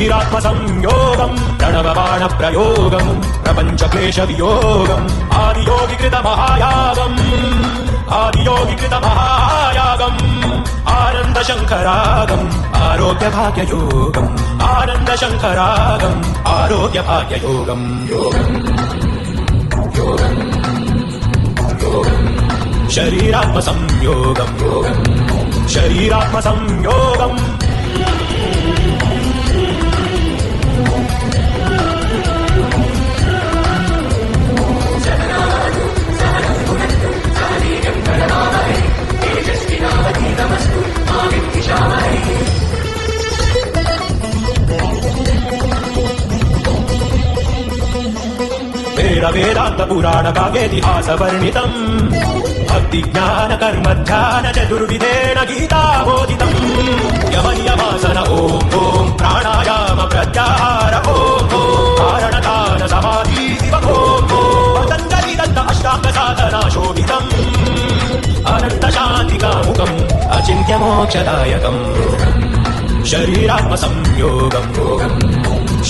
शरीरात्म संयोगम प्रणव बाण प्रयोगम प्रपंच क्लेश वियोगम आदियोगिकृत महायागम आनंद शंकरागम आरोग्य भाग्य योगम आनंद शंकरागम आरोग्य भाग्य योगम शरीरात्म संयोगम शरीरात्म संयोगम वेदांत पुराण काव्येतिहास वर्णितम् भक्ति ज्ञान कर्म ध्यान चतुर्विधेन गीता बोधितम् यम नियमासन ओम ओम प्राणायाम प्रत्याहार ओम ओम धारणदान समाधि शिव ओम ओम पतञ्जलि दत्त अष्टांग साधना शोभितम् अनंत शान्तिकामुकम् अचिन्त्य मोक्षदायकम् शरीरात्म संयोगम्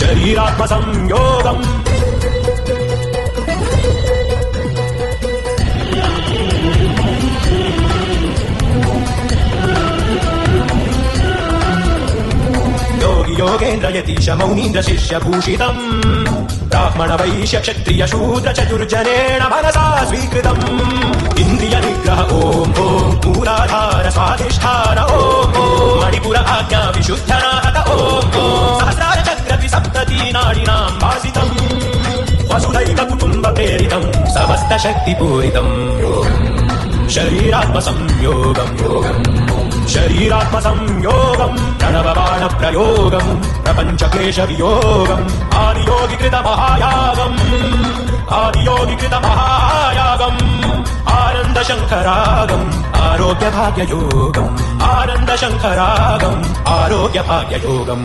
शरीरात्म संयोगम् योगेन्द्र यतीश मौनीन्द्र शिष्य भूषितम् ब्राह्मण वैश्य क्षत्रिय शूद्र चतुर्जनेन मनसा स्वीकृतम् इन्द्रिय निग्रह ओम ओम मूलाधार स्वाधिष्ठान ओम ओम मणिपुर आज्ञा विशुद्धनाहत ओम ओम सहस्रार चक्र विसप्तति नाडिनाम् भासितम् वसुधैव कुटुम्ब प्रेरितम् समस्त शक्ति पूरितम् शरीरात्म संयोगम् शरीरात्म संयोगम प्रणव बाण प्रयोगम प्रपंच क्लेश वियोगम आदियोगिकृत महायागम आनंद शंकरागम आरोग्य भाग्य योगम आनंद शंकरागम आरोग्य भाग्य योगम